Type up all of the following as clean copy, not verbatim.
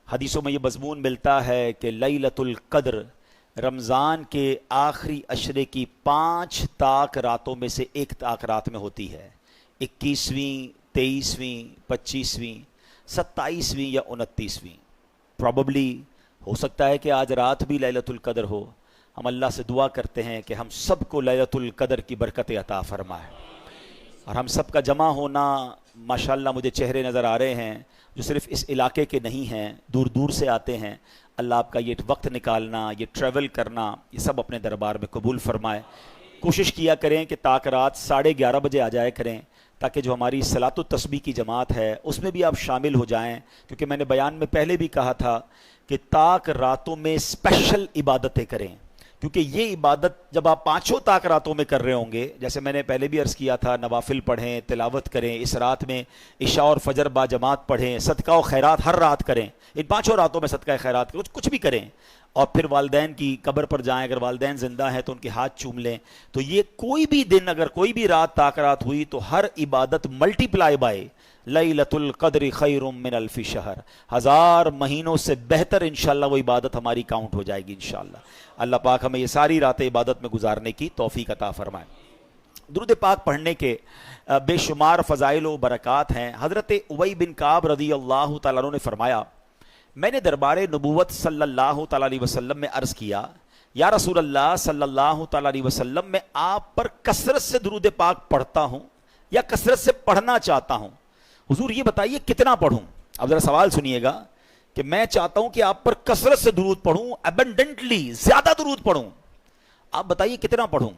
حدیثوں میں یہ مضمون ملتا ہے کہ لیلۃ القدر رمضان کے آخری عشرے کی 5 طاق راتوں میں سے ایک طاق رات میں ہوتی ہے. 21ویں 23ویں 25ویں 27ویں یا 29ویں. پروبیبلی ہو سکتا ہے کہ آج رات بھی لیلۃ القدر ہو. ہم اللہ سے دعا کرتے ہیں کہ ہم سب کو لیلۃ القدر کی برکت عطا فرمائے. اور ہم سب کا جمع ہونا ماشاءاللہ مجھے چہرے نظر آ رہے ہیں جو صرف اس علاقے کے نہیں ہیں، دور دور سے آتے ہیں. اللہ آپ کا یہ وقت نکالنا، یہ ٹریول کرنا، یہ سب اپنے دربار میں قبول فرمائے. کوشش کیا کریں کہ تاک رات 11:30 بجے آ جائے کریں تاکہ جو ہماری صلاۃ التسبیح کی جماعت ہے اس میں بھی آپ شامل ہو جائیں. کیونکہ میں نے بیان میں پہلے بھی کہا تھا کہ تاک راتوں میں اسپیشل عبادتیں کریں، کیونکہ یہ عبادت جب آپ 5 طاق راتوں میں کر رہے ہوں گے، جیسے میں نے پہلے بھی عرض کیا تھا، نوافل پڑھیں، تلاوت کریں، اس رات میں عشاء اور فجر با جماعت پڑھیں، صدقہ و خیرات ہر رات کریں، ان 5 راتوں میں صدقہ خیرات کچھ بھی کریں. اور پھر والدین کی قبر پر جائیں، اگر والدین زندہ ہیں تو ان کے ہاتھ چوم لیں. تو یہ کوئی بھی دن، اگر کوئی بھی رات طاق رات ہوئی تو ہر عبادت ملٹی پلائی بائی لیلۃ القدر خیر من الف شہر، 1000 مہینوں سے بہتر انشاءاللہ وہ عبادت ہماری کاؤنٹ ہو جائے گی انشاءاللہ. اللہ پاک ہمیں یہ ساری راتیں عبادت میں گزارنے کی توفیق عطا فرمائے. درود پاک پڑھنے کے بے شمار فضائل و برکات ہیں. حضرت ابی بن کعب رضی اللہ تعالیٰ عنہ نے فرمایا، میں نے دربار نبوت صلی اللہ تعالیٰ علیہ وسلم میں عرض کیا، یا رسول اللہ صلی اللہ تعالیٰ علیہ وسلم، میں آپ پر کثرت سے درود پاک پڑھتا ہوں یا کثرت سے پڑھنا چاہتا ہوں، حضور یہ بتائیے کتنا پڑھوں. اب ذرا سوال سنیے گا کہ میں چاہتا ہوں کہ آپ پر کثرت سے درود پڑھوں، ابنڈنٹلی زیادہ درود پڑھوں، آپ بتائیے کتنا پڑھوں.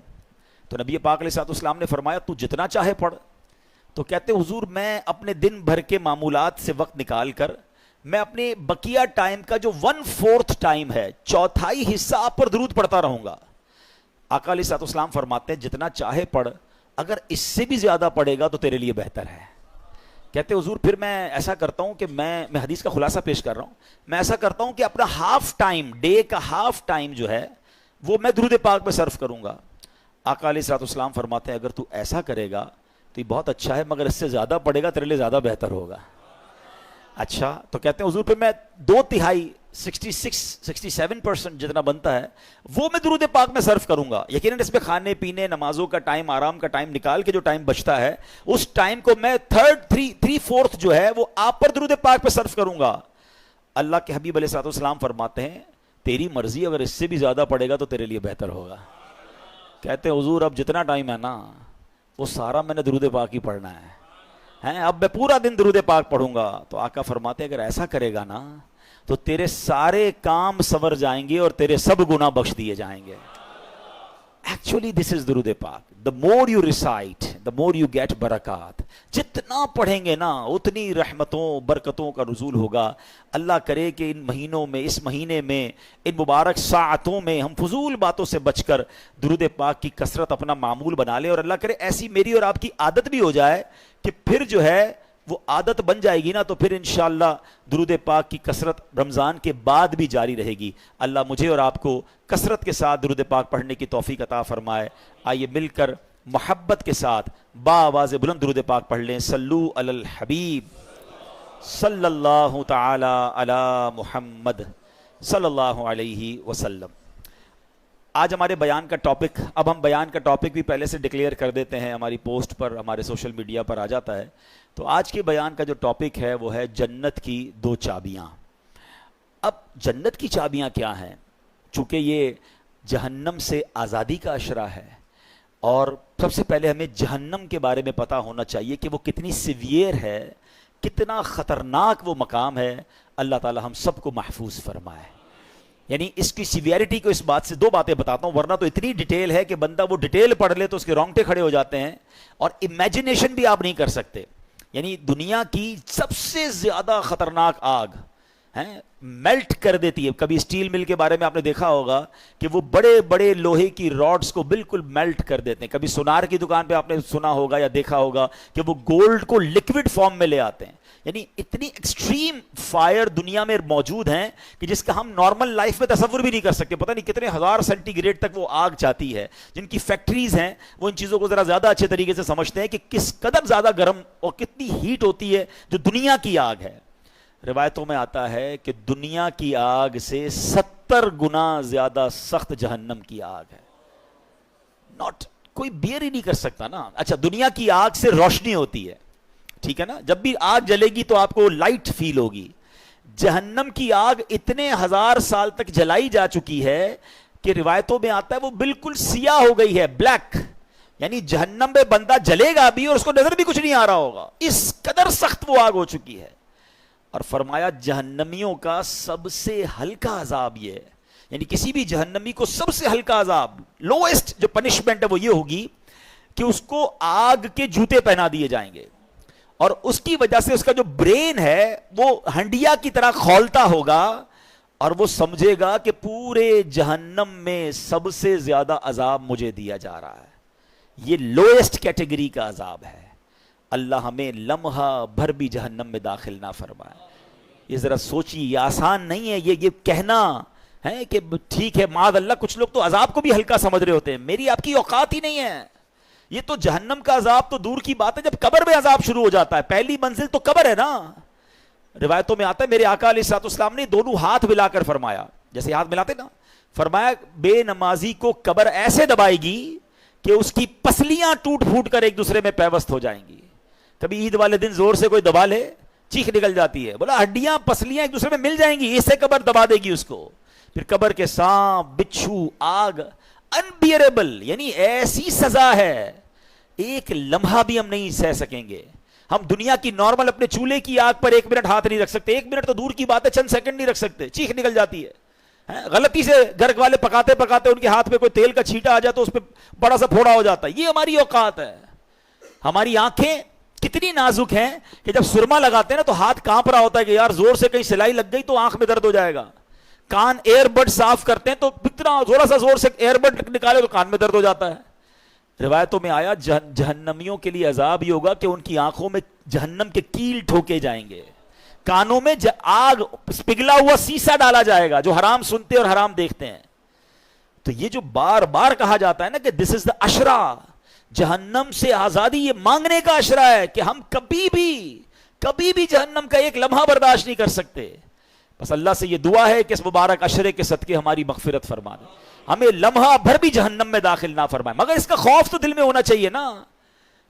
تو نبی پاک علیہ السلام نے فرمایا، تو جتنا چاہے پڑھ. تو کہتے حضور میں اپنے دن بھر کے معمولات سے وقت نکال کر میں اپنے بقیہ ٹائم کا جو 1/4 ٹائم ہے، چوتھائی حصہ آپ پر درود پڑھتا رہوں گا. آقا علیہ السلام فرماتے ہیں جتنا چاہے پڑھ، اگر اس سے بھی زیادہ پڑھے گا تو تیرے لیے بہتر ہے. کہتے حضور پھر میں ایسا کرتا ہوں کہ میں حدیث کا خلاصہ پیش کر رہا ہوں، میں ایسا کرتا ہوں کہ اپنا ہاف ٹائم، ڈے کا ہاف ٹائم جو ہے وہ میں درود پاک پہ صرف کروں گا. آقا علیہ السلام فرماتے ہیں اگر تو ایسا کرے گا تو یہ بہت اچھا ہے، مگر اس سے زیادہ پڑھے گا تیرے لیے زیادہ بہتر ہوگا. اچھا، تو کہتے ہیں حضور پھر میں 2/3 67% جتنا بنتا ہے وہ میں درود پاک میں صرف کروں گا. یقیناً اس میں کھانے پینے، نمازوں کا ٹائم، آرام کا ٹائم نکال کے جو ٹائم بچتا ہے اس ٹائم کو میں 3/4 جو ہے وہ آپ پر درود پاک پہ صرف کروں گا. اللہ کے حبیب علیہ السلام فرماتے ہیں تیری مرضی، اگر اس سے بھی زیادہ پڑے گا تو تیرے لیے بہتر ہوگا. کہتے ہیں حضور اب جتنا ٹائم ہے نا وہ سارا میں نے درود پاک ہی پڑھنا ہے، اب میں پورا دن درود پاک پڑھوں گا. تو آقا فرماتے ہیں اگر ایسا کرے گا نا تو تیرے سارے کام سنور جائیں گے اور تیرے سب گناہ بخش دیے جائیں گے. ایکچولی دس از درود پاک. the more you recite the more you get برکات. جتنا پڑھیں گے نا اتنی رحمتوں برکتوں کا نزول ہوگا. اللہ کرے کہ ان مہینوں میں، اس مہینے میں، ان مبارک ساعتوں میں ہم فضول باتوں سے بچ کر درود پاک کی کثرت اپنا معمول بنا لیں. اور اللہ کرے ایسی میری اور آپ کی عادت بھی ہو جائے کہ پھر جو ہے وہ عادت بن جائے گی نا تو پھر انشاءاللہ درود پاک کی کثرت رمضان کے بعد بھی جاری رہے گی. اللہ مجھے اور آپ کو کثرت کے ساتھ درود پاک پڑھنے کی توفیق عطا فرمائے. آئیے مل کر محبت کے ساتھ بآواز بلند درود پاک پڑھ لیں. صلو علی الحبیب صلی اللہ تعالی علی محمد صلی اللہ علیہ وسلم. آج ہمارے بیان کا ٹاپک، اب ہم بیان کا ٹاپک بھی پہلے سے ڈکلیئر کر دیتے ہیں، ہماری پوسٹ پر، ہمارے سوشل میڈیا پر آ جاتا ہے. تو آج کے بیان کا جو ٹاپک ہے وہ ہے جنت کی 2 چابیاں. اب جنت کی چابیاں کیا ہیں؟ چونکہ یہ جہنم سے آزادی کا اشرہ ہے اور سب سے پہلے ہمیں جہنم کے بارے میں پتہ ہونا چاہیے کہ وہ کتنی سیویئر ہے، کتنا خطرناک وہ مقام ہے. اللہ تعالی ہم سب کو محفوظ فرمائے. یعنی اس کی سیویئرٹی کو اس بات سے 2 باتیں بتاتا ہوں، ورنہ تو اتنی ڈیٹیل ہے کہ بندہ وہ ڈیٹیل پڑھ لے تو اس کے رونگٹے کھڑے ہو جاتے ہیں اور امیجنیشن بھی آپ نہیں کر سکتے. یعنی دنیا کی سب سے زیادہ خطرناک آگ میلٹ کر دیتی ہے. کبھی اسٹیل مل کے بارے میں آپ نے دیکھا ہوگا کہ وہ بڑے بڑے لوہے کی راڈز کو بالکل میلٹ کر دیتے ہیں. کبھی سونار کی دکان پہ آپ نے سنا ہوگا یا دیکھا ہوگا کہ وہ گولڈ کو لکوڈ فارم میں لے آتے ہیں. یعنی اتنی ایکسٹریم فائر دنیا میں موجود ہیں کہ جس کا ہم نارمل لائف میں تصور بھی نہیں کر سکتے. پتہ نہیں کتنے 1000 سینٹی گریڈ تک وہ آگ جاتی ہے. جن کی فیکٹریز ہیں وہ ان چیزوں کو ذرا زیادہ اچھے طریقے سے سمجھتے ہیں کہ کس قدر زیادہ گرم اور کتنی ہیٹ ہوتی ہے جو دنیا کی آگ ہے. روایتوں میں آتا ہے کہ دنیا کی آگ سے 70 گنا زیادہ سخت جہنم کی آگ ہے. ناٹ کوئی بیئر ہی نہیں کر سکتا نا. اچھا دنیا کی آگ سے روشنی ہوتی ہے, ٹھیک ہے نا, جب بھی آگ جلے گی تو آپ کو لائٹ فیل ہوگی. جہنم کی آگ اتنے 1000 سال تک جلائی جا چکی ہے کہ روایتوں میں آتا ہے وہ بالکل سیاہ ہو گئی ہے, بلیک. یعنی جہنم میں بندہ جلے گا بھی اور اس کو نظر بھی کچھ نہیں آ رہا ہوگا, اس قدر سخت وہ آگ ہو چکی ہے. اور فرمایا جہنمیوں کا سب سے ہلکا عذاب یہ ہے, یعنی کسی بھی جہنمی کو سب سے ہلکا عذاب, لوئسٹ جو پنشمنٹ ہے وہ یہ ہوگی کہ اس کو آگ کے جوتے پہنا دیے جائیں گے, اور اس کی وجہ سے اس کا جو برین ہے وہ ہنڈیا کی طرح کھولتا ہوگا, اور وہ سمجھے گا کہ پورے جہنم میں سب سے زیادہ عذاب مجھے دیا جا رہا ہے. یہ لوئسٹ کیٹیگری کا عذاب ہے. اللہ ہمیں لمحہ بھر بھی جہنم میں داخل نہ فرمائے. یہ ذرا سوچیے, یہ آسان نہیں ہے یہ کہنا ہے کہ ٹھیک ہے معاذ اللہ. کچھ لوگ تو عذاب کو بھی ہلکا سمجھ رہے ہوتے ہیں, میری آپ کی اوقات ہی نہیں ہے. یہ تو جہنم کا عذاب تو دور کی بات ہے, جب قبر میں عذاب شروع ہو جاتا ہے, پہلی منزل تو قبر ہے نا. روایتوں میں آتا ہے میرے آقا علیہ الصلوۃ والسلام نے دونوں ہاتھ ملا کر فرمایا, جیسے ہاتھ ملاتے نا, فرمایا بے نمازی کو قبر ایسے دبائے گی کہ اس کی پسلیاں ٹوٹ پھوٹ کر ایک دوسرے میں پیوست ہو جائیں گی. کبھی عید والے دن زور سے کوئی دبا لے, چیخ نکل جاتی ہے, بولا ہڈیاں پسلیاں ایک دوسرے میں مل جائیں گی, اس سے قبر دبا دے گی اس کو. پھر قبر کے سانپ, بچھو, آگ, انبیئریبل, یعنی ایسی سزا ہے ایک لمحہ بھی ہم نہیں سہ سکیں گے. ہم دنیا کی نارمل اپنے چولہے کی آگ پر 1 منٹ ہاتھ نہیں رکھ سکتے, 1 منٹ تو دور کی بات ہے, چند سیکنڈ نہیں رکھ سکتے, چیخ نکل جاتی ہے. غلطی سے گھر والے پکاتے پکاتے ان کے ہاتھ پہ کوئی تیل کا چھینٹا آ جائے تو اس پہ بڑا سا پھوڑا ہو جاتا ہے. یہ ہماری اوقات ہے. ہماری آنکھیں کتنی نازک ہیں کہ جب سرما لگاتے ہیں نا تو ہاتھ کانپ رہا ہوتا ہے کہ یار زور سے کہیں سلائی لگ گئی تو آنکھ میں درد ہو جائے گا. کان ایئر بڈ صاف کرتے ہیں تو اتنا تھوڑا سا زور سے ایئر بڈ نکالے تو کان میں درد ہو جاتا ہے. روایتوں میں آیا جہنمیوں کے لیے عذاب یہ ہوگا کہ ان کی آنکھوں میں جہنم کے کیل ٹھوکے جائیں گے, کانوں میں آگ پگھلا ہوا سیسا ڈالا جائے گا جو حرام سنتے اور حرام دیکھتے ہیں. تو یہ جو بار بار کہا جاتا ہے نا کہ دس از دا اشرا, جہنم سے آزادی یہ مانگنے کا اشرا ہے کہ ہم کبھی بھی جہنم کا ایک لمحہ برداشت نہیں کر سکتے. بس اللہ سے یہ دعا ہے کہ اس مبارک اشرے کے صدقے ہماری مغفرت فرما دے, ہمیں لمحہ بھر بھی جہنم میں داخل نہ فرمائے. مگر اس کا خوف تو دل میں ہونا چاہیے نا.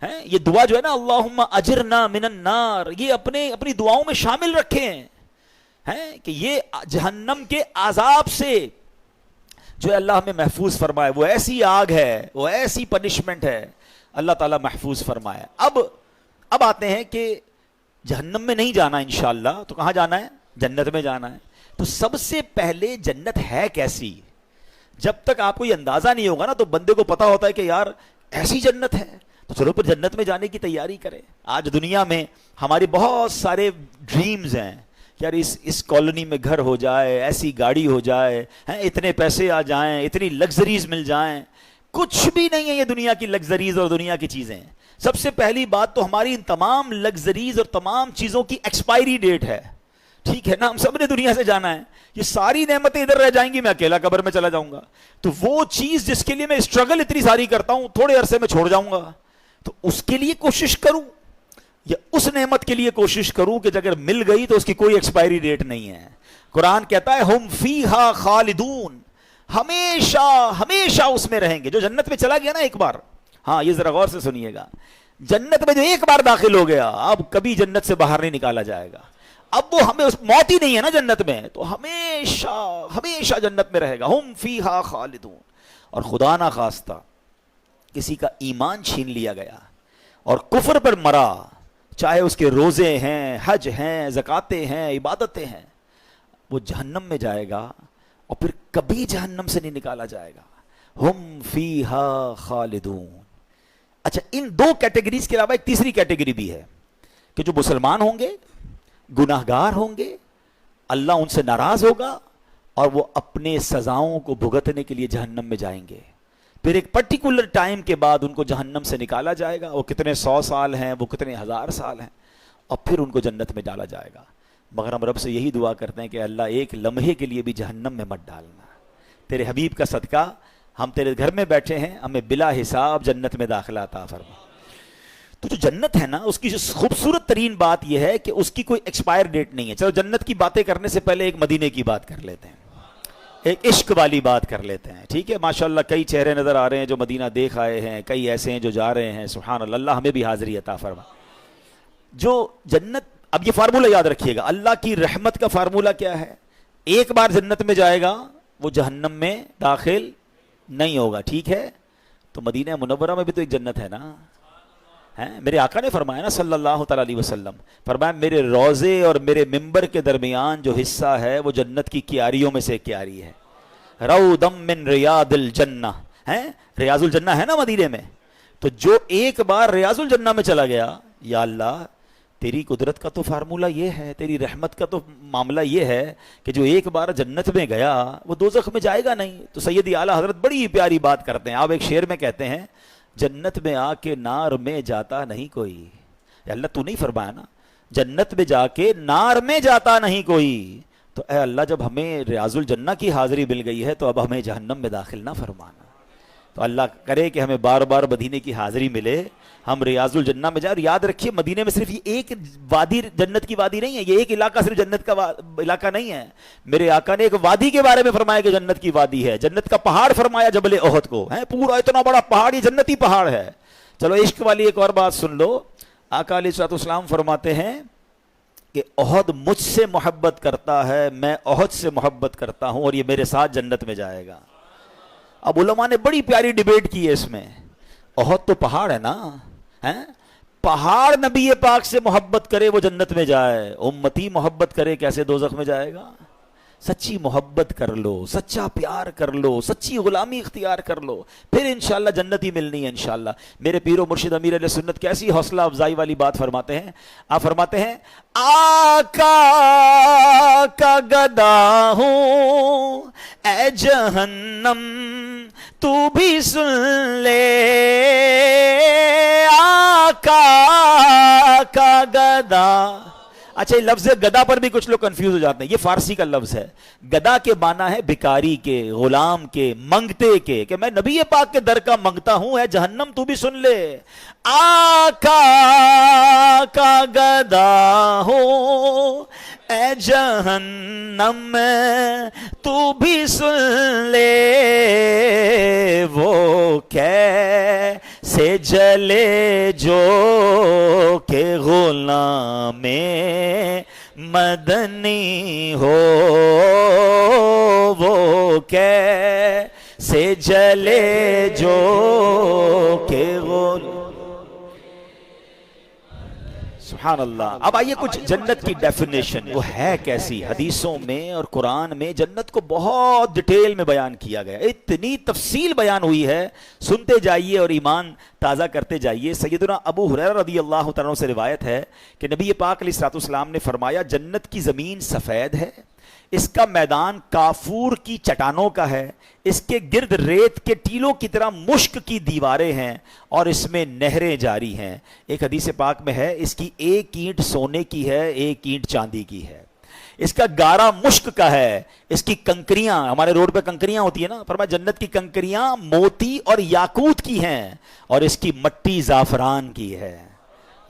یہ دعا جو ہے نا اللہم اجرنا من النار, یہ اپنی دعاؤں میں شامل رکھیں کہ یہ جہنم کے عذاب سے جو اللہ ہمیں محفوظ فرمائے. وہ ایسی آگ ہے, وہ ایسی پنشمنٹ ہے, اللہ تعالیٰ محفوظ فرمائے. اب آتے ہیں کہ جہنم میں نہیں جانا انشاءاللہ, تو کہاں جانا ہے؟ جنت میں جانا ہے. تو سب سے پہلے جنت ہے کیسی؟ جب تک آپ کو یہ اندازہ نہیں ہوگا نا تو بندے کو پتا ہوتا ہے کہ یار ایسی جنت ہے, تو چلو پھر جنت میں جانے کی تیاری کریں. آج دنیا میں ہمارے بہت سارے ڈریمز ہیں, یار اس کالونی میں گھر ہو جائے, ایسی گاڑی ہو جائے, اتنے پیسے آ جائیں, اتنی لگژریز مل جائیں. کچھ بھی نہیں ہے یہ دنیا کی لگژریز اور دنیا کی چیزیں. سب سے پہلی بات تو ہماری ان تمام لگژریز اور تمام چیزوں کی ایکسپائری ڈیٹ ہے. ٹھیک ہے نا, ہم سب نے دنیا سے جانا ہے, یہ ساری نعمتیں ادھر رہ جائیں گی, میں اکیلا قبر میں چلا جاؤں گا. تو وہ چیز جس کے لیے میں اسٹرگل اتنی ساری کرتا ہوں تھوڑے عرصے میں چھوڑ جاؤں گا, تو اس کے لیے کوشش کروں یا اس نعمت کے لیے کوشش کروں کہ اگر مل گئی تو اس کی کوئی ایکسپائری ڈیٹ نہیں ہے. قرآن کہتا ہے ہم فیہا خالدون, ہمیشہ اس میں رہیں گے. جو جنت میں چلا گیا نا ایک بار, ہاں یہ ذرا غور سے سنیے گا, جنت میں جو ایک بار داخل ہو گیا اب کبھی جنت سے باہر نہیں نکالا جائے گا. اب وہ ہمیں موت ہی نہیں ہے نا جنت میں, تو ہمیشہ جنت میں رہے گا. ہم فیہا خالدون. اور خدا نہ خواستہ کسی کا ایمان چھین لیا گیا اور کفر پر مرا, چاہے اس کے روزے ہیں, حج ہیں, زکاتیں ہیں, عبادتیں ہیں, وہ جہنم میں جائے گا اور پھر کبھی جہنم سے نہیں نکالا جائے گا. ہم فیہا خالدون. اچھا, ان 2 کیٹیگریز کے علاوہ ایک تیسری کیٹیگری بھی ہے کہ جو مسلمان ہوں گے, گناہگار ہوں گے, اللہ ان سے ناراض ہوگا اور وہ اپنے سزاؤں کو بھگتنے کے لیے جہنم میں جائیں گے. پھر ایک پرٹیکولر ٹائم کے بعد ان کو جہنم سے نکالا جائے گا. وہ کتنے 100 سال ہیں, وہ کتنے 1000 سال ہیں, اور پھر ان کو جنت میں ڈالا جائے گا. مگر ہم رب سے یہی دعا کرتے ہیں کہ اللہ ایک لمحے کے لیے بھی جہنم میں مت ڈالنا. تیرے حبیب کا صدقہ ہم تیرے گھر میں بیٹھے ہیں, ہمیں بلا حساب جنت میں داخلہ عطا فرما. تو جو جنت ہے نا اس کی جو خوبصورت ترین بات یہ ہے کہ اس کی کوئی ایکسپائر ڈیٹ نہیں ہے. چلو جنت کی باتیں کرنے سے پہلے ایک مدینے کی بات کر لیتے ہیں, ایک عشق والی بات کر لیتے ہیں. ٹھیک ہے, ماشاءاللہ کئی چہرے نظر آ رہے ہیں جو مدینہ دیکھ آئے ہیں, کئی ایسے ہیں جو جا رہے ہیں. سبحان اللہ, اللہ ہمیں بھی حاضری عطا فرما. جو جنت, اب یہ فارمولہ یاد رکھیے گا, اللہ کی رحمت کا فارمولہ کیا ہے؟ ایک بار جنت میں جائے گا وہ جہنم میں داخل نہیں ہوگا. ٹھیک ہے, تو مدینہ منورہ میں بھی تو ایک جنت ہے نا. میرے آقا نے فرمایا نا صلی اللہ تعالی علیہ وسلم, فرمایا میرے روضے اور میرے ممبر کے درمیان جو حصہ ہے وہ جنت کی کیاریوں میں سے ایک کیاری ہے. روضم من ریاض الجنہ, ریاض الجنہ ہے نا مدینے میں. تو جو ایک بار ریاض الجنہ میں چلا گیا, یا اللہ تیری قدرت کا تو فارمولہ یہ ہے, تیری رحمت کا تو معاملہ یہ ہے کہ جو ایک بار جنت میں گیا وہ دوزخ میں جائے گا نہیں. تو سیدی اعلیٰ حضرت بڑی پیاری بات کرتے ہیں. آپ ایک شعر میں کہتے ہیں, جنت میں آ کے نار میں جاتا نہیں کوئی. یا اللہ تو نہیں فرمایا نا جنت میں جا کے نار میں جاتا نہیں کوئی, تو اے اللہ جب ہمیں ریاض الجنہ کی حاضری مل گئی ہے تو اب ہمیں جہنم میں داخل نہ فرمانا. تو اللہ کرے کہ ہمیں بار بار مدینے کی حاضری ملے, ہم ریاض الجنہ میں جائیں. اور یاد رکھیے مدینے میں صرف یہ ایک وادی جنت کی وادی نہیں ہے, یہ ایک علاقہ صرف جنت کا علاقہ نہیں ہے. میرے آقا نے ایک وادی کے بارے میں فرمایا کہ جنت کی وادی ہے. جنت کا پہاڑ فرمایا جبل احد کو, پورا اتنا بڑا پہاڑ یہ جنتی پہاڑ ہے. چلو عشق والی ایک اور بات سن لو. آقا علیہ الصلوۃ والسلام فرماتے ہیں کہ احد مجھ سے محبت کرتا ہے, میں احد سے محبت کرتا ہوں, اور یہ میرے ساتھ جنت میں جائے گا. اب علماء نے بڑی پیاری ڈیبیٹ کی ہے اس میں. احد تو پہاڑ ہے نا, پہاڑ نبی پاک سے محبت کرے وہ جنت میں جائے, امتی محبت کرے کیسے دوزخ میں جائے گا؟ سچی محبت کر لو, سچا پیار کر لو, سچی غلامی اختیار کر لو, پھر انشاءاللہ جنت ہی ملنی ہے انشاءاللہ. میرے پیر و مرشد امیر علیہ سنت کیسی حوصلہ افزائی والی بات فرماتے ہیں. آپ فرماتے ہیں آقا کا گدا ہوں اے جہنم تو بھی سن لے, آقا کا گدا. اچھا یہ لفظ گدا پر بھی کچھ لوگ کنفیوز ہو جاتے ہیں. یہ فارسی کا لفظ ہے. گدا کے معنی ہے بھکاری کے, غلام کے, منگتے کے, کہ میں نبی پاک کے در کا منگتا ہوں, ہے جہنم تو بھی سن لے. آقا کا گدا ہو اے جہنم تو بھی سن لے, وہ کیسے جلے جو کہ غلام مدنی ہو, وہ کیسے جلے جو کہ غلام. سبحان اللہ. اب آئیے کچھ جنت کی ڈیفینیشن وہ ہے کیسی. حدیثوں میں اور قرآن میں جنت کو بہت ڈیٹیل میں بیان کیا گیا, اتنی تفصیل بیان ہوئی ہے, سنتے جائیے اور ایمان تازہ کرتے جائیے. سیدنا ابو ہریرہ رضی اللہ تعالیٰ عنہ سے روایت ہے کہ نبی پاک علیہ الصلوۃ والسلام نے فرمایا جنت کی زمین سفید ہے, اس کا میدان کافور کی چٹانوں کا ہے, اس کے گرد ریت کے ٹیلوں کی طرح مشک کی دیواریں ہیں, اور اس میں نہریں جاری ہیں. ایک حدیث پاک میں ہے اس کی ایک اینٹ سونے کی ہے, ایک اینٹ چاندی کی ہے, اس کا گارا مشک کا ہے, اس کی کنکریاں, ہمارے روڈ پہ کنکریاں ہوتی ہیں نا, فرمایا جنت کی کنکریاں موتی اور یاقوت کی ہیں, اور اس کی مٹی زعفران کی ہے.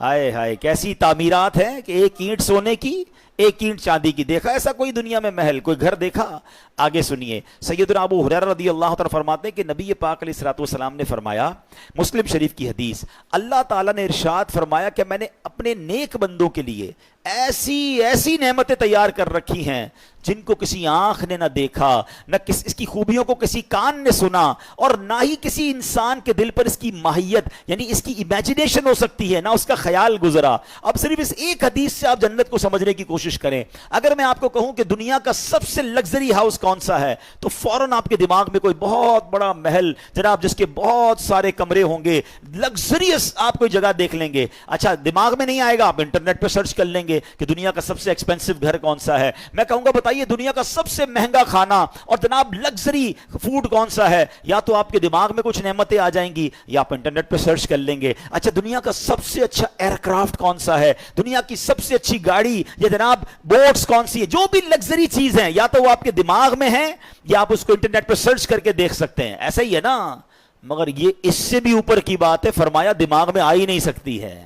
ہائے ہائے کیسی تعمیرات ہیں کہ ایک اینٹ سونے کی, ایک اینٹ چاندی کی. دیکھا ایسا کوئی دنیا میں محل, کوئی گھر دیکھا؟ آگے سنیے. سیدنا ابو ہریرہ رضی اللہ تعالیٰ فرماتے ہیں کہ نبی پاک علیہ الصلوۃ والسلام نے فرمایا, مسلم شریف کی حدیث, اللہ تعالیٰ نے ارشاد فرمایا کہ میں نے اپنے نیک بندوں کے لیے ایسی ایسی نعمتیں تیار کر رکھی ہیں جن کو کسی آنکھ نے نہ دیکھا, نہ اس کی خوبیوں کو کسی کان نے سنا, اور نہ ہی کسی انسان کے دل پر اس کی ماہیت یعنی اس کی امیجنیشن ہو سکتی ہے, نہ اس کا خیال گزرا. اب صرف اس ایک حدیث سے آپ جنت کو سمجھنے کی کوشش کریں. اگر میں آپ کو کہوں کہ دنیا کا سب سے لگژری ہاؤس کون سا ہے, تو فوراً آپ کے دماغ میں کوئی بہت بڑا محل جناب جس کے بہت سارے کمرے ہوں گے, لگژریس آپ کوئی جگہ دیکھ لیں گے. اچھا دماغ میں نہیں آئے گا, آپ انٹرنیٹ پہ سرچ کر لیں گے کہ دنیا کا سب سے ایکسپینسو گھر کون سا ہے. میں کہوں گا بتائیے دنیا کا سب سے مہنگا کھانا اور جناب لگژری فوڈ کون سا ہے, یا تو آپ کے دماغ میں کچھ نعمتیں آ جائیں گی یا آپ انٹرنیٹ پہ سرچ کر لیں گے. اچھا دنیا کا سب سے اچھا ایئر کرافٹ کون سا ہے, دنیا کی سب سے اچھی گاڑی یا جناب بوٹس کون سی ہے, جو بھی لگژری چیز ہیں یا تو وہ آپ کے دماغ میں ہیں یا آپ اس کو انٹرنیٹ پہ سرچ کر کے دیکھ سکتے ہیں. ایسا ہی ہے نا, مگر یہ اس سے بھی اوپر کی بات ہے، فرمایا دماغ میں آ ہی نہیں سکتی ہے،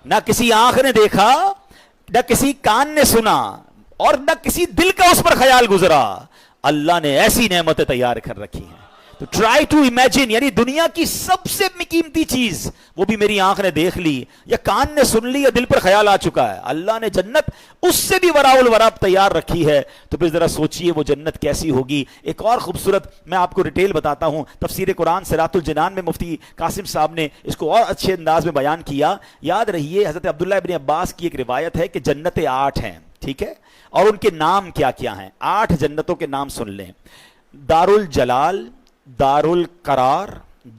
نہ کسی آنکھ نے دیکھا، نہ کسی کان نے سنا، اور نہ کسی دل کا اس پر خیال گزرا، اللہ نے ایسی نعمتیں تیار کر رکھی ہیں۔ تو ٹرائی ٹو امیجن، یعنی دنیا کی سب سے قیمتی چیز وہ بھی میری آنکھ نے دیکھ لی یا کان نے سن لی یا دل پر خیال آ چکا ہے، اللہ نے جنت اس سے بھی وراء الورا تیار رکھی ہے، تو پھر ذرا سوچئے وہ جنت کیسی ہوگی۔ ایک اور خوبصورت میں آپ کو ڈیٹیل بتاتا ہوں، تفسیر قرآن صراط الجنان میں مفتی قاسم صاحب نے اس کو اور اچھے انداز میں بیان کیا۔ یاد رہیے حضرت عبداللہ ابن عباس کی ایک روایت ہے کہ جنتیں 8 ہیں، ٹھیک ہے، اور ان کے نام کیا کیا ہیں، 8 جنتوں کے نام سن لیں: دار الجلال، دار القرار،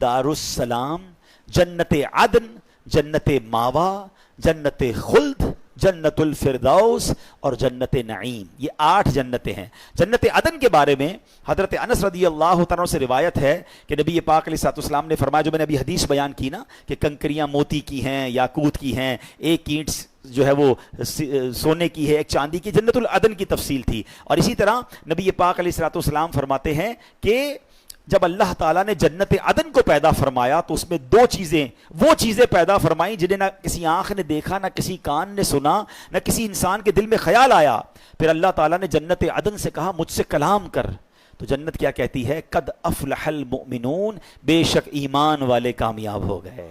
دار السلام، جنت عدن، جنت ماوا، جنت خلد، جنت الفردوس اور جنت نعیم۔ یہ 8 جنتیں ہیں۔ جنت عدن کے بارے میں حضرت انس رضی اللہ تعالیٰ سے روایت ہے کہ نبی پاک علیہ السلام نے فرمایا، جو میں نے ابھی حدیث بیان کی نا کہ کنکریاں موتی کی ہیں، یاقوت کی ہیں، ایک اینٹ جو ہے وہ سونے کی ہے، ایک چاندی کی، جنت العدن کی تفصیل تھی۔ اور اسی طرح نبی پاک علیہ السلام فرماتے ہیں کہ جب اللہ تعالیٰ نے جنت عدن کو پیدا فرمایا تو اس میں 2 چیزیں، وہ چیزیں پیدا فرمائیں جنہیں نہ کسی آنکھ نے دیکھا، نہ کسی کان نے سنا، نہ کسی انسان کے دل میں خیال آیا۔ پھر اللہ تعالیٰ نے جنت عدن سے کہا مجھ سے کلام کر، تو جنت کیا کہتی ہے؟ قد افلح المؤمنون، بے شک ایمان والے کامیاب ہو گئے۔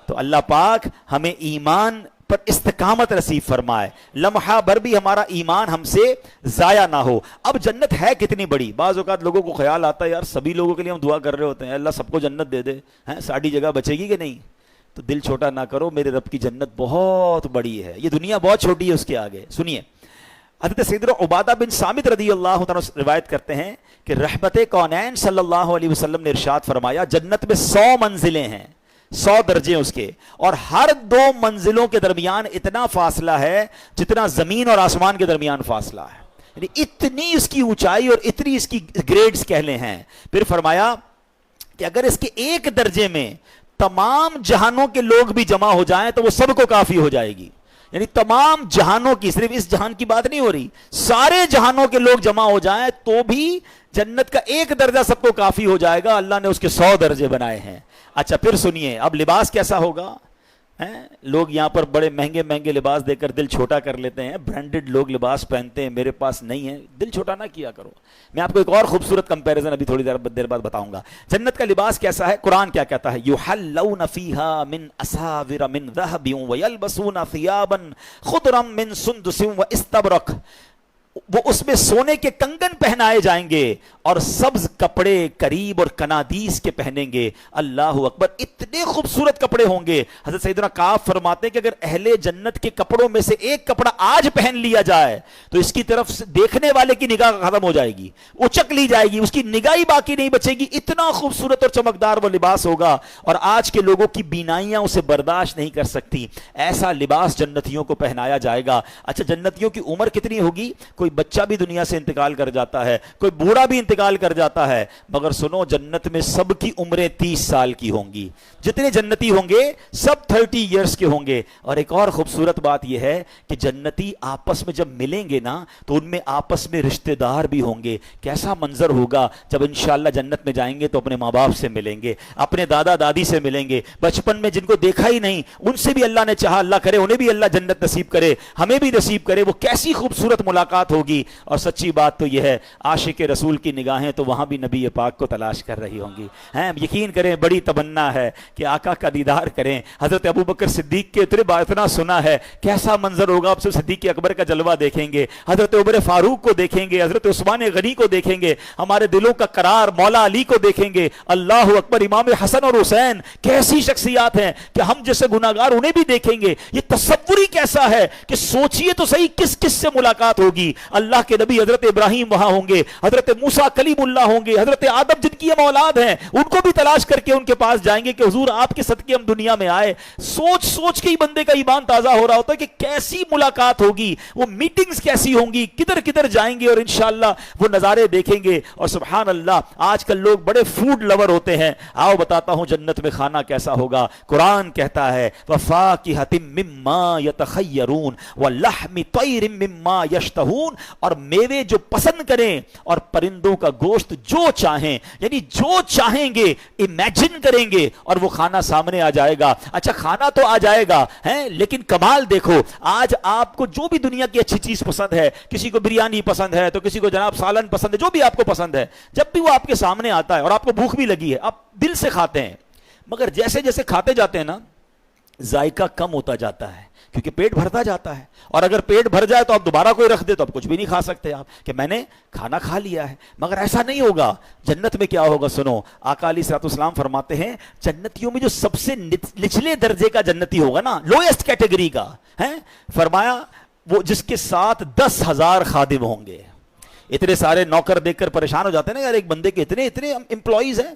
تو اللہ پاک ہمیں ایمان پر استقامت نصیب فرمائے، لمحہ بھر بھی ہمارا ایمان ہم سے ضائع نہ ہو۔ اب جنت ہے کتنی بڑی، بعض اوقات لوگوں کو خیال آتا ہے یار سبھی لوگوں کے لیے ہم دعا کر رہے ہوتے ہیں اللہ سب کو جنت دے دے، ہیں ساڑھی جگہ بچے گی کہ نہیں؟ تو دل چھوٹا نہ کرو، میرے رب کی جنت بہت بڑی ہے، یہ دنیا بہت چھوٹی ہے اس کے آگے۔ سنیے، حضرت سیدنا عبادہ بن صامت رضی اللہ تعالیٰ روایت کرتے ہیں کہ رحمت کونین صلی اللہ علیہ وسلم نے ارشاد فرمایا جنت میں 100 منزلیں ہیں، 100 درجے اس کے، اور ہر 2 منزلوں کے درمیان اتنا فاصلہ ہے جتنا زمین اور آسمان کے درمیان فاصلہ ہے، یعنی اتنی اس کی اونچائی اور اتنی اس کی گریڈز کہہ لیں ہیں۔ پھر فرمایا کہ اگر اس کے ایک درجے میں تمام جہانوں کے لوگ بھی جمع ہو جائیں تو وہ سب کو کافی ہو جائے گی، یعنی تمام جہانوں کی، صرف اس جہان کی بات نہیں ہو رہی، سارے جہانوں کے لوگ جمع ہو جائیں تو بھی جنت کا ایک درجہ سب کو کافی ہو جائے گا۔ اللہ نے اس کے 100 درجے بنائے ہیں۔ اچھا پھر سنیے، اب لباس کیسا ہوگا؟ لوگ یہاں پر بڑے مہنگے مہنگے لباس دے کر دل چھوٹا کر لیتے ہیں، برانڈڈ لوگ لباس پہنتے ہیں، میرے پاس نہیں ہے، دل چھوٹا نہ کیا کرو۔ میں آپ کو ایک اور خوبصورت کمپیریزن ابھی تھوڑی دیر بعد بتاؤں گا۔ جنت کا لباس کیسا ہے؟ قرآن کیا کہتا ہے؟ یحلون فیہا من اساور من ذہب ویلبسون ثیابا خضرا من سندس واستبرق، وہ اس میں سونے کے کنگن پہنائے جائیں گے اور سبز کپڑے قریب اور کنادیس کے پہنیں گے۔ اللہ اکبر، اتنے خوبصورت کپڑے ہوں گے۔ حضرت سیدنا کعب فرماتے ہیں کہ اگر اہل جنت کے کپڑوں میں سے ایک کپڑا آج پہن لیا جائے تو اس کی طرف سے دیکھنے والے کی نگاہ ختم ہو جائے گی، اچک لی جائے گی، اس کی نگاہ ہی باقی نہیں بچے گی، اتنا خوبصورت اور چمکدار وہ لباس ہوگا، اور آج کے لوگوں کی بینائیاں اسے برداشت نہیں کر سکتی۔ ایسا لباس جنتیوں کو پہنایا جائے گا۔ اچھا جنتیوں کی عمر کتنی ہوگی؟ کوئی بچہ بھی دنیا سے انتقال کر جاتا ہے، کوئی بوڑھا بھی انتقال کر جاتا ہے، مگر سنو جنت میں سب کی عمریں 30 سال کی ہوں گی، جتنے جنتی ہوں گے سب 30 ایئرس کے ہوں گے۔ اور ایک اور خوبصورت بات یہ ہے کہ جنتی آپس میں جب ملیں گے نا تو ان میں آپس میں رشتہ دار بھی ہوں گے۔ کیسا منظر ہوگا جب انشاءاللہ جنت میں جائیں گے تو اپنے ماں باپ سے ملیں گے، اپنے دادا دادی سے ملیں گے، بچپن میں جن کو دیکھا ہی نہیں ان سے بھی اللہ نے چاہا، اللہ کرے انہیں بھی اللہ جنت نصیب کرے، ہمیں بھی نصیب کرے۔ وہ کیسی خوبصورت ملاقات ہوگی۔ اور سچی بات تو یہ ہے عاشق رسول کی نگاہیں تو وہاں بھی نبی پاک کو تلاش کر رہی ہوں گی۔ یقین کریں بڑی تمنا ہے کہ آقا کا دیدار کریں۔ حضرت ابوبکر صدیق کے اتنا سنا ہے، کیسا منظر ہوگا، آپ سے صدیق اکبر کا جلوہ دیکھیں گے، حضرت عمر فاروق کو دیکھیں گے، حضرت عثمان غنی کو دیکھیں گے، ہمارے دلوں کا قرار مولا علی کو دیکھیں گے، اللہ اکبر، امام حسن اور حسین، کیسی شخصیات ہیں کہ ہم جیسے گناہگار انہیں بھی دیکھیں گے۔ یہ تصور ہی کیسا ہے کہ سوچئے تو صحیح کس کس سے ملاقات ہوگی۔ اللہ کے نبی حضرت ابراہیم وہاں ہوں گے، حضرت موسیٰ کلیم اللہ ہوں گے، حضرت آدم جن کی ہم اولاد ہیں ان کو بھی تلاش کر کے ان کے پاس جائیں گے کہ حضور آپ کے صدقے ہم دنیا میں آئے۔ سوچ سوچ کے ہی بندے کا ایمان تازہ ہو رہا ہوتا ہے کہ کیسی ملاقات ہوگی، وہ میٹنگز کیسی ہوں گی، کدھر کدھر جائیں گے اور انشاءاللہ وہ نظارے دیکھیں گے۔ اور سبحان اللہ آج کل لوگ بڑے فوڈ لور ہوتے ہیں، آؤ بتاتا ہوں جنت میں کھانا کیسا ہوگا۔ قرآن کہتا ہے وَفَاكِهَةٍ مِّمَّا يَتَخَيَّرُونَ وَلَحْمِ طَيْرٍ مِّمَّا يَشْتَهُونَ اور میوے جو پسند کریں اور پرندوں کا گوشت جو چاہیں، یعنی جو چاہیں گے امیجن کریں گے اور وہ کھانا سامنے آ جائے گا۔ اچھا کھانا تو آ جائے گا لیکن کمال دیکھو، آج آپ کو جو بھی دنیا کی اچھی چیز پسند ہے، کسی کو بریانی پسند ہے تو کسی کو جناب سالن پسند ہے، جو بھی آپ کو پسند ہے، جب بھی وہ آپ کے سامنے آتا ہے اور آپ کو بھوک بھی لگی ہے آپ دل سے کھاتے ہیں، مگر جیسے جیسے کھاتے جاتے ہیں نا ذائقہ کم ہوتا جاتا ہے کیونکہ پیٹ بھرتا جاتا ہے، اور اگر پیٹ بھر جائے تو آپ دوبارہ کوئی رکھ دے تو آپ کچھ بھی نہیں کھا سکتے، آپ کہ میں نے کھانا کھا لیا ہے۔ مگر ایسا نہیں ہوگا، جنت میں کیا ہوگا سنو، آقا علیہ الصلوۃ والسلام فرماتے ہیں جنتیوں میں جو سب سے نچلے درجے کا جنتی ہوگا نا، لوئسٹ کیٹیگری کا ہے، فرمایا وہ جس کے ساتھ 10,000 خادم ہوں گے۔ اتنے سارے نوکر دیکھ کر پریشان ہو جاتے ہیں نا، یار ایک بندے کے اتنے امپلائیز ہیں،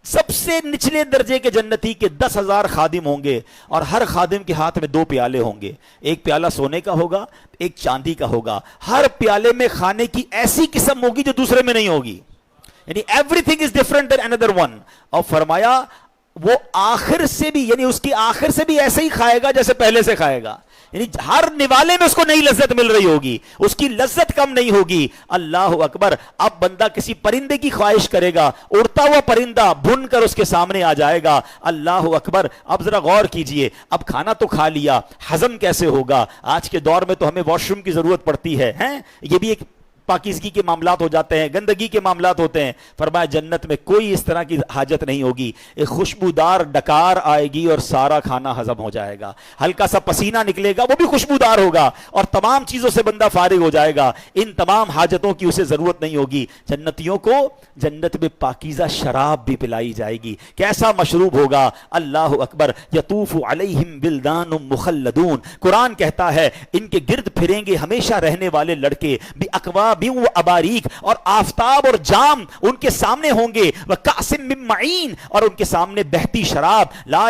سب سے نچلے درجے کے جنتی کے 10,000 خادم ہوں گے، اور ہر خادم کے ہاتھ میں 2 پیالے ہوں گے، ایک پیالہ سونے کا ہوگا، ایک چاندی کا ہوگا، ہر پیالے میں کھانے کی ایسی قسم ہوگی جو دوسرے میں نہیں ہوگی، یعنی everything is different than another one. اور فرمایا وہ آخر سے بھی، یعنی اس کی آخر سے بھی ایسے ہی کھائے گا جیسے پہلے سے کھائے گا، یعنی ہر نوالے میں اس کو نئی لذت مل رہی ہوگی، اس کی لذت کم نہیں ہوگی۔ اللہ اکبر۔ اب بندہ کسی پرندے کی خواہش کرے گا، اڑتا ہوا پرندہ بھن کر اس کے سامنے آ جائے گا، اللہ اکبر۔ اب ذرا غور کیجئے، اب کھانا تو کھا لیا، ہضم کیسے ہوگا؟ آج کے دور میں تو ہمیں واش روم کی ضرورت پڑتی ہے، یہ بھی ایک پاکیزگی کے معاملات ہو جاتے ہیں، گندگی کے معاملات ہوتے ہیں۔ فرمایا جنت میں کوئی اس طرح کی حاجت نہیں ہوگی، ایک خوشبودار ڈکار آئے گی اور سارا کھانا ہضم ہو جائے گا، ہلکا سا پسینہ نکلے گا وہ بھی خوشبودار ہوگا، اور تمام چیزوں سے بندہ فارغ ہو جائے گا، ان تمام حاجتوں کی اسے ضرورت نہیں ہوگی۔ جنتیوں کو جنت میں پاکیزہ شراب بھی پلائی جائے گی، کیسا مشروب ہوگا؟ اللہ اکبر۔ یطوف علیہم ولدان مخلدون، قرآن کہتا ہے ان کے گرد پھریں گے ہمیشہ رہنے والے لڑکے، باقواب و اباریک، اور آفتاب اور جام ان کے سامنے ہوں گے، وکأس من معین، اور ان کے سامنے بہتی شراب، لا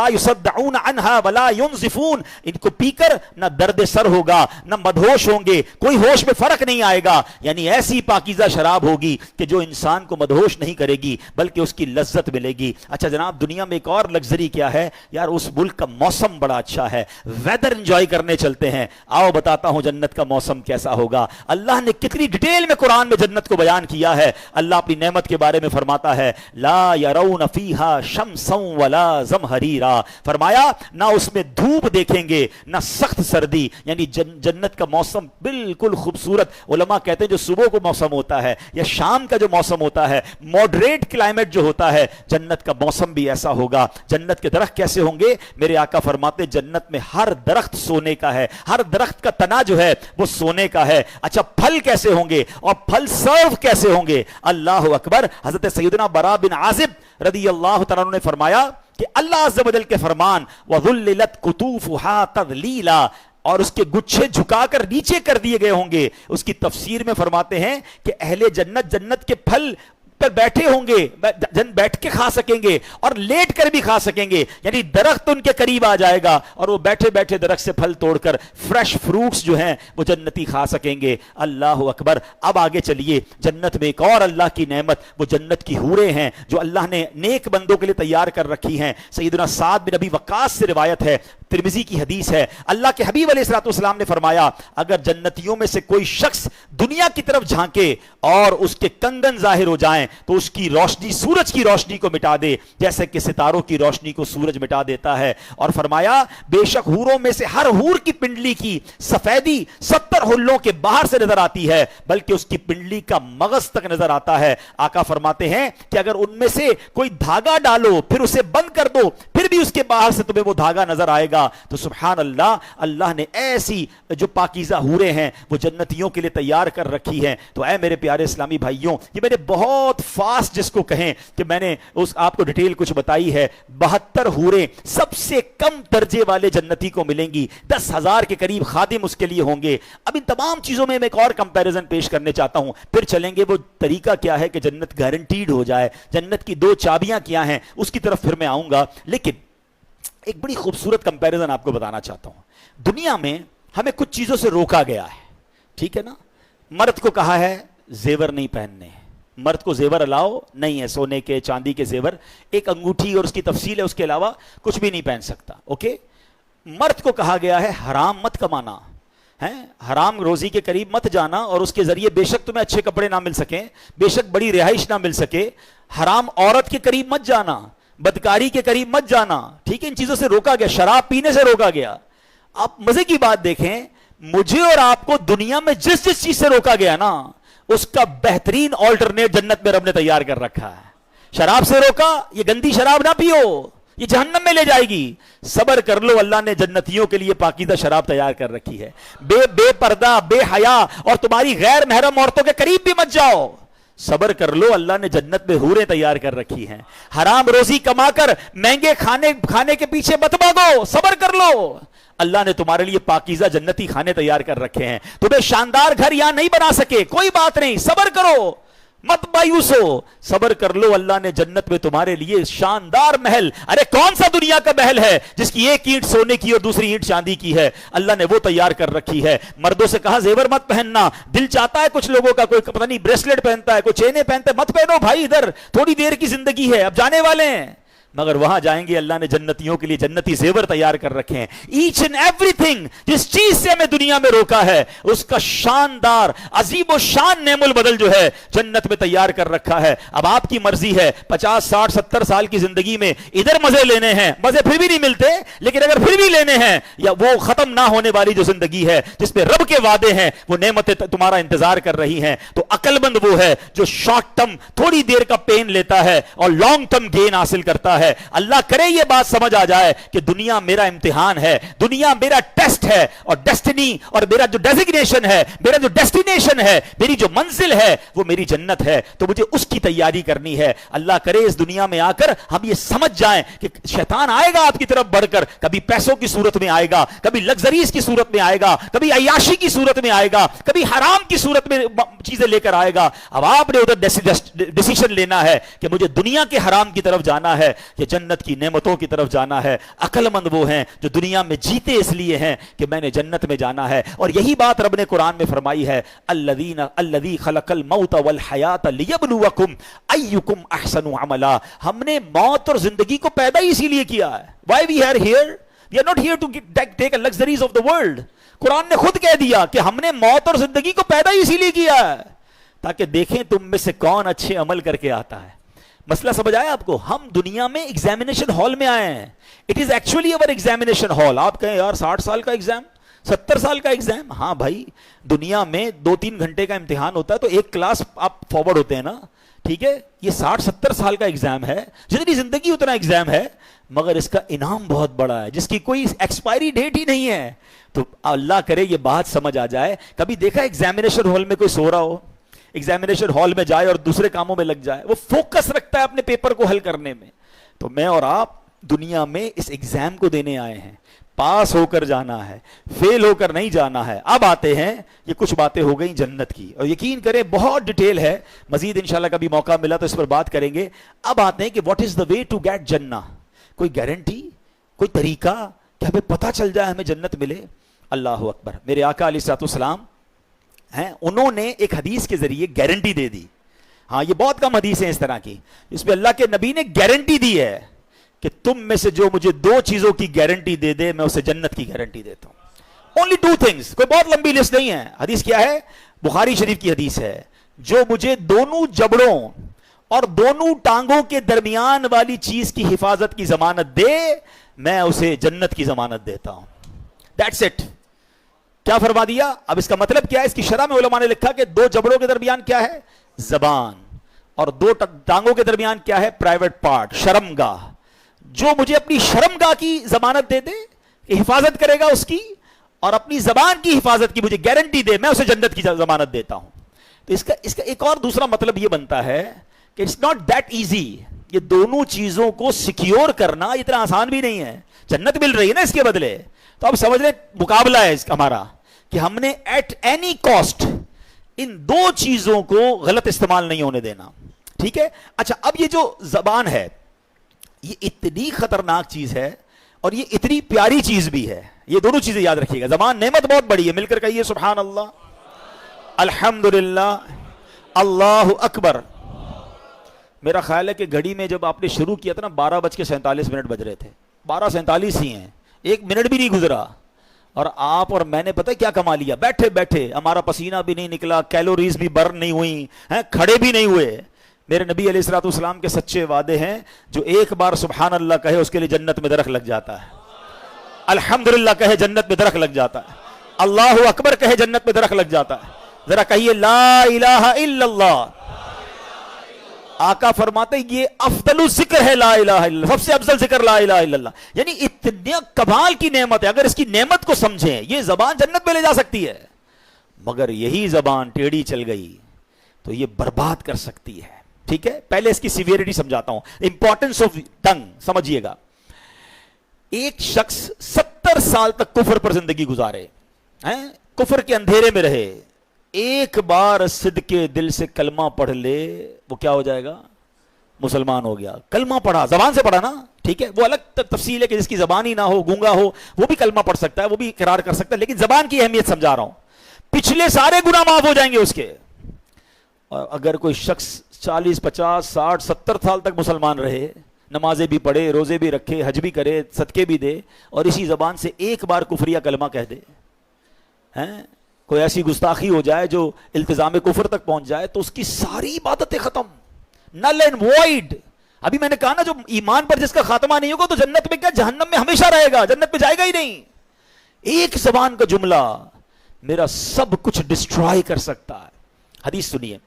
یصدعون عنہا ولا ینزفون، ان کو پی کر نہ درد سر ہوگا نہ مدہوش ہوں گے، کوئی ہوش میں فرق نہیں آئے گا، یعنی ایسی پاکیزہ شراب ہوگی کہ جو انسان کو مدہوش نہیں کرے گی بلکہ اس کی لذت ملے گی۔ اچھا جناب دنیا میں ایک اور لگژری کیا ہے یار، اس ملک کا موسم بڑا اچھا ہے، ویدر انجوائے کرنے چلتے ہیں، آؤ بتاتا ہوں جنت کا موسم کیسا ہوگا۔ اللہ نے کتنی ڈیٹیل میں قرآن میں جنت کو بیان کیا ہے۔ اللہ اپنی نعمت کے بارے میں فرماتا ہے لا يرون فیہا شمسا ولا زمہریرا، فرمایا نہ اس میں دھوپ دیکھیں گے نہ سخت سردی، یعنی جنت کا موسم بالکل خوبصورت۔ علماء کہتے ہیں جو صبح کو موسم ہوتا ہے یا شام کا جو موسم ہوتا ہے، ماڈریٹ کلائمیٹ جو ہوتا ہے، جنت کا موسم بھی ایسا ہوگا۔ جنت کے درخت کیسے ہوں گے؟ میرے آقا فرماتے جنت میں ہر درخت سونے کا ہے، ہر درخت کا تنا جو ہے وہ سونے کا ہے۔ اچھا پھل کیسے ہوں گے اور پھل سرو کیسے ہوں گے؟ اللہ اکبر۔ حضرت سیدنا برا بن عازب رضی اللہ تعالیٰ عنہ نے فرمایا کہ اللہ عز و جل کے فرمان وَذُلِّلَتْ قُطُوفُهَا تَذْلِيلًا، اور اس کے گچھے جھکا کر نیچے کر دیے گئے ہوں گے۔ اس کی تفسیر میں فرماتے ہیں کہ اہل جنت جنت کے پھل پر بیٹھے ہوں گے، بیٹھ کے کھا سکیں گے اور لیٹ کر بھی کھا سکیں گے، یعنی درخت ان کے قریب آ جائے گا اور وہ بیٹھے بیٹھے درخت سے پھل توڑ کر فریش فروٹس جو ہیں وہ جنتی کھا سکیں گے۔ اللہ اکبر۔ اب آگے چلیے، جنت میں ایک اور اللہ کی نعمت، وہ جنت کی حوریں ہیں جو اللہ نے نیک بندوں کے لیے تیار کر رکھی ہیں۔ سیدنا سعد بن ابی وقاص سے روایت ہے، ترمذی کی حدیث ہے، اللہ کے حبیب علیہ الصلوۃ والسلام نے فرمایا اگر جنتیوں میں سے کوئی شخص دنیا کی طرف جھانکے اور اس کے کنگن ظاہر ہو جائیں تو اس کی روشنی سورج کی روشنی کو مٹا دے جیسے کہ ستاروں کی روشنی کو سورج مٹا دیتا ہے۔ اور فرمایا بے شک حوروں میں سے ہر حور کی پنڈلی کی سفیدی 70 ہلوں کے باہر سے نظر آتی ہے، بلکہ اس کی پنڈلی کا مغز تک نظر آتا ہے۔ آقا فرماتے ہیں کہ اگر ان میں سے کوئی دھاگا ڈالو پھر اسے بند کر دو پھر بھی اس کے باہر سے تمہیں وہ دھاگا نظر آئے گا۔ تو سبحان اللہ، اللہ نے ایسی جو پاکیزہ حوریں ہیں وہ جنتیوں کے لیے تیار کر رکھی ہیں۔ تو اے میرے پیارے اسلامی بھائیوں، یہ میں نے بہت فاسٹ جس کو کہیں کہ میں نے اس آپ کو ڈیٹیل کچھ بتائی ہے، 72 حوریں سب سے کم درجے والے جنتی کو ملیں گی، 10,000 کے قریب خادم اس کے لیے ہوں گے۔ اب ان تمام چیزوں میں ایک اور کمپیریزن پیش کرنے چاہتا ہوں، پھر چلیں گے وہ طریقہ کیا ہے کہ جنت گارنٹیڈ ہو جائے، جنت کی 2 چابیاں کیا ہیں اس کی طرف پھر میں آؤں گا۔ لیکن ایک بڑی خوبصورت کمپیریزن آپ کو بتانا چاہتا ہوں۔ دنیا میں ہمیں کچھ چیزوں سے روکا گیا ہے، ٹھیک ہے نا؟ مرد کو کہا ہے زیور نہیں پہننے، مرد کو زیور الاؤ نہیں ہے، سونے کے چاندی کے زیور، ایک انگوٹھی اور اس کی تفصیل ہے، اس کے علاوہ کچھ بھی نہیں پہن سکتا، اوکے؟ مرد کو کہا گیا ہے حرام مت کمانا، ہیں حرام روزی کے قریب مت جانا، اور اس کے ذریعے بے شک تمہیں اچھے کپڑے نہ مل سکیں، بے شک بڑی رہائش نہ مل سکے، حرام عورت کے قریب مت جانا، بدکاری کے قریب مت جانا، ٹھیک ہے، ان چیزوں سے روکا گیا، شراب پینے سے روکا گیا. آپ مزے کی بات دیکھیں، مجھے اور آپ کو دنیا میں جس جس چیز سے روکا گیا نا، اس کا بہترین آلٹرنیٹ جنت میں رب نے تیار کر رکھا ہے. شراب سے روکا، یہ گندی شراب نہ پیو، یہ جہنم میں لے جائے گی. صبر کر لو، اللہ نے جنتیوں کے لیے پاکیزہ شراب تیار کر رکھی ہے. بے پردہ، بے حیا اور تمہاری غیر محرم عورتوں کے قریب بھی مت جاؤ. صبر کر لو، اللہ نے جنت میں حوریں تیار کر رکھی ہیں. حرام روزی کما کر مہنگے کھانے کے پیچھے مت بھاگو، صبر کر لو، اللہ نے تمہارے لیے پاکیزہ جنتی کھانے تیار کر رکھے ہیں. تمہیں شاندار گھر یہاں نہیں بنا سکے، کوئی بات نہیں، صبر کرو، مت مایوس ہو، صبر کر لو، اللہ نے جنت میں تمہارے لیے شاندار محل. ارے کون سا دنیا کا محل ہے جس کی ایک اینٹ سونے کی اور دوسری اینٹ چاندی کی ہے؟ اللہ نے وہ تیار کر رکھی ہے. مردوں سے کہا زیور مت پہننا، دل چاہتا ہے کچھ لوگوں کا، کوئی پتہ نہیں بریسلیٹ پہنتا ہے، کوئی چینیں پہنتا ہے، مت پہنو بھائی، ادھر تھوڑی دیر کی زندگی ہے، اب جانے والے ہیں. مگر وہاں جائیں گے، اللہ نے جنتیوں کے لیے جنتی زیور تیار کر رکھے ہیں. ایچ اینڈ ایوری تھنگ جس چیز سے ہمیں دنیا میں روکا ہے، اس کا شاندار عظیم و شان نعم البدل جو ہے جنت میں تیار کر رکھا ہے. اب آپ کی مرضی ہے، 50 60 70 سال کی زندگی میں ادھر مزے لینے ہیں، مزے پھر بھی نہیں ملتے، لیکن اگر پھر بھی لینے ہیں، یا وہ ختم نہ ہونے والی جو زندگی ہے جس پہ رب کے وعدے ہیں، وہ نعمتیں تمہارا انتظار کر رہی ہیں، تو عقل مند وہ ہے جو شارٹ ٹرم تھوڑی دیر کا پین لیتا ہے اور لانگ ٹرم گین حاصل کرتا ہے. اللہ کرے یہ بات سمجھ آ جائے کہ دنیا میرا امتحان ہے، دنیا میرا ٹیسٹ ہے، اور ڈیسٹنی اور میرا جو ڈیزگنیشن ہے، میرا جو ڈیسٹینیشن ہے، میری جو منزل ہے وہ میری جنت ہے، تو مجھے اس کی تیاری کرنی ہے. اللہ کرے اس دنیا میں آ کر ہم یہ سمجھ جائیں کہ شیطان آئے گا آپ کی طرف بڑھ کر، کبھی پیسوں کی صورت میں آئے گا، کبھی لگزریز کی صورت میں آئے گا، کبھی عیاشی کی صورت میں آئے گا، کبھی حرام کی صورت میں چیزیں لے کر آئے گا. اب آپ نے ادھر ڈیسیشن لینا ہے کہ مجھے دنیا کے حرام کی طرف جانا ہے کہ جنت کی نعمتوں کی طرف جانا ہے. عقل مند وہ ہیں جو دنیا میں جیتے اس لیے ہیں کہ میں نے جنت میں جانا ہے. اور یہی بات رب نے قرآن میں فرمائی ہے، الذی خلق الموت والحیات لیبلوکم ایکم احسن عملا. ہم نے موت اور زندگی کو پیدا ہی اسی لیے کیا ہے. Why we are here? We are not here to take a luxuries of the world. قرآن نے خود کہہ دیا کہ ہم نے موت اور زندگی کو پیدا ہی اسی لیے کیا ہے تاکہ دیکھیں تم میں سے کون اچھے عمل کر کے آتا ہے. مسئلہ سمجھ آیا آپ کو؟ ہم دنیا میں ایگزامینیشن ہال میں آئے ہیں. It is actually over examination hall. آپ کہیں یار 60 سال کا ایگزام، 70 سال کا ایگزام. ہاں بھائی، دنیا میں 2-3 گھنٹے کا امتحان ہوتا ہے تو ایک کلاس آپ فارورڈ ہوتے ہیں نا، ٹھیک ہے. یہ 60-70 سال کا ایگزام ہے، جتنی زندگی اتنا ایگزام ہے، مگر اس کا انعام بہت بڑا ہے جس کی کوئی ایکسپائری ڈیٹ ہی نہیں ہے. تو اللہ کرے یہ بات سمجھ آ جائے. کبھی دیکھا ایگزامینیشن ہال میں کوئی سو رہا ہو؟ ایگزامینیشن ہال میں جائے اور دوسرے کاموں میں لگ جائے، وہ فوکس رکھتا ہے اپنے پیپر کو حل کرنے میں. تو میں اور آپ دنیا میں اس ایگزام کو دینے آئے ہیں، پاس ہو کر جانا ہے، فیل ہو کر نہیں جانا ہے. اب آتے ہیں، یہ کچھ باتیں ہو گئیں جنت کی، اور یقین کریں بہت ڈیٹیل ہے، مزید انشاءاللہ کبھی موقع ملا تو اس پر بات کریں گے. اب آتے ہیں کہ what is the way to get جنہ. کوئی گارنٹی، کوئی طریقہ کہ ہمیں پتہ چل جائے ہمیں جنت ملے؟ اللہ اکبر. میرے آقا علیہ الصلوۃ والسلام ہیں، انہوں نے ایک حدیث کے ذریعے گارنٹی دے دی. ہاں یہ بہت کم حدیث ہیں اس طرح کی اس میں اللہ کے نبی نے گارنٹی دی ہے کہ تم میں سے جو مجھے 2 چیزوں کی گارنٹی دے دے میں اسے جنت کی گارنٹی دیتا ہوں. only 2 things. کوئی بہت لمبی لسٹ نہیں ہے. حدیث کیا ہے؟ بخاری شریف کی حدیث ہے. جو مجھے دونوں جبڑوں اور دونوں ٹانگوں کے درمیان والی چیز کی حفاظت کی ضمانت دے میں اسے جنت کی ضمانت دیتا ہوں. That's it. کیا فرما دیا؟ اب اس کا مطلب کیا ہے؟ اس کی شرح میں علماء نے لکھا کہ 2 جبڑوں کے درمیان کیا ہے؟ زبان. اور 2 ٹانگوں کے درمیان کیا ہے؟ پرائیویٹ پارٹ، شرمگاہ. جو مجھے اپنی شرمگاہ کی ضمانت دے دے کہ حفاظت کرے گا اس کی، اور اپنی زبان کی حفاظت کی مجھے گارنٹی دے، میں اسے جنت کی ضمانت دیتا ہوں. تو اس کا ایک اور دوسرا مطلب یہ بنتا ہے کہ اٹس ناٹ دیٹ ایزی. یہ دونوں چیزوں کو سیکیور کرنا اتنا آسان بھی نہیں ہے. جنت مل رہی ہے نا اس کے بدلے. تو اب سمجھ لیں مقابلہ ہے اس کا ہمارا کہ ہم نے ایٹ اینی کاسٹ ان 2 چیزوں کو غلط استعمال نہیں ہونے دینا. ٹھیک ہے. اچھا، اب یہ جو زبان ہے یہ اتنی خطرناک چیز ہے اور یہ اتنی پیاری چیز بھی ہے. یہ دونوں چیزیں یاد رکھیے گا. زبان نعمت بہت بڑی ہے. مل کر کہیے سبحان اللہ، الحمدللہ، اللہ اکبر. میرا خیال ہے کہ گھڑی میں جب آپ نے شروع کیا تھا نا 12:47 بج رہے تھے. 12:47 ہی ہیں، 1 منٹ بھی نہیں گزرا اور آپ اور میں نے پتہ کیا کما لیا؟ بیٹھے بیٹھے ہمارا پسینہ بھی نہیں نکلا، کیلوریز بھی برن نہیں ہوئی ہیں، کھڑے بھی نہیں ہوئے. میرے نبی علیہ الصلوۃ والسلام کے سچے وعدے ہیں، جو ایک بار سبحان اللہ کہے اس کے لیے جنت میں درخت لگ جاتا ہے، الحمدللہ کہے جنت میں درخت لگ جاتا ہے، اللہ اکبر کہے جنت میں درخت لگ جاتا ہے. ذرا کہیے لا الہ الا اللہ. آقا فرماتے یہ افضل ذکر ہے لا الہ الا اللہ، سب سے افضل ذکر لا الہ الا اللہ. یعنی اتنے کمال کی نعمت ہے، اگر اس کی نعمت کو سمجھیں یہ زبان جنت میں لے جا سکتی ہے، مگر یہی زبان ٹیڑھی چل گئی تو یہ برباد کر سکتی ہے. ٹھیک ہے، پہلے اس کی سیویریٹی سمجھاتا ہوں، امپورٹنس آف ٹنگ سمجھیے گا. ایک شخص 70 سال تک کفر پر زندگی گزارے، کفر کے اندھیرے میں رہے، ایک بار صدقے دل سے کلمہ پڑھ لے وہ کیا ہو جائے گا؟ مسلمان ہو گیا. کلمہ پڑھا، زبان سے پڑھا نا، ٹھیک ہے، وہ الگ تفصیل ہے کہ جس کی زبان ہی نہ ہو، گونگا ہو، وہ بھی کلمہ پڑھ سکتا ہے، وہ بھی اقرار کر سکتا ہے، لیکن زبان کی اہمیت سمجھا رہا ہوں. پچھلے سارے گناہ معاف ہو جائیں گے اس کے. اور اگر کوئی شخص 40 50 60 70 سال تک مسلمان رہے، نمازیں بھی پڑھے، روزے بھی رکھے، حج بھی کرے، صدقے بھی دے، اور اسی زبان سے ایک بار کفریہ کلمہ کہہ دے، کوئی ایسی گستاخی ہو جائے جو التزام کفر تک پہنچ جائے، تو اس کی ساری عبادتیں ختم، نل اینڈ وائڈ. ابھی میں نے کہا نا جو ایمان پر جس کا خاتمہ نہیں ہوگا تو جنت میں کیا جہنم میں ہمیشہ رہے گا، جنت میں جائے گا ہی نہیں. ایک زبان کا جملہ میرا سب کچھ ڈسٹرائے کر سکتا ہے. حدیث سنیے،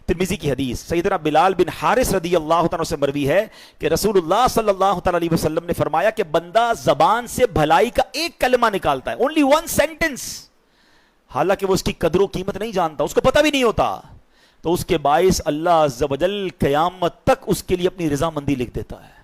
ترمذی کی حدیث، سیدنا بلال بن حارث رضی اللہ تعالیٰ سے مروی ہے کہ رسول اللہ صلی اللہ تعالیٰ علیہ وسلم نے فرمایا کہ بندہ زبان سے بھلائی کا ایک کلمہ نکالتا ہے، only one sentence، حالانکہ وہ اس کی قدر و قیمت نہیں جانتا، اس کو پتہ بھی نہیں ہوتا، تو اس کے باعث اللہ عز و جل قیامت تک اس کے لیے اپنی رضامندی لکھ دیتا ہے.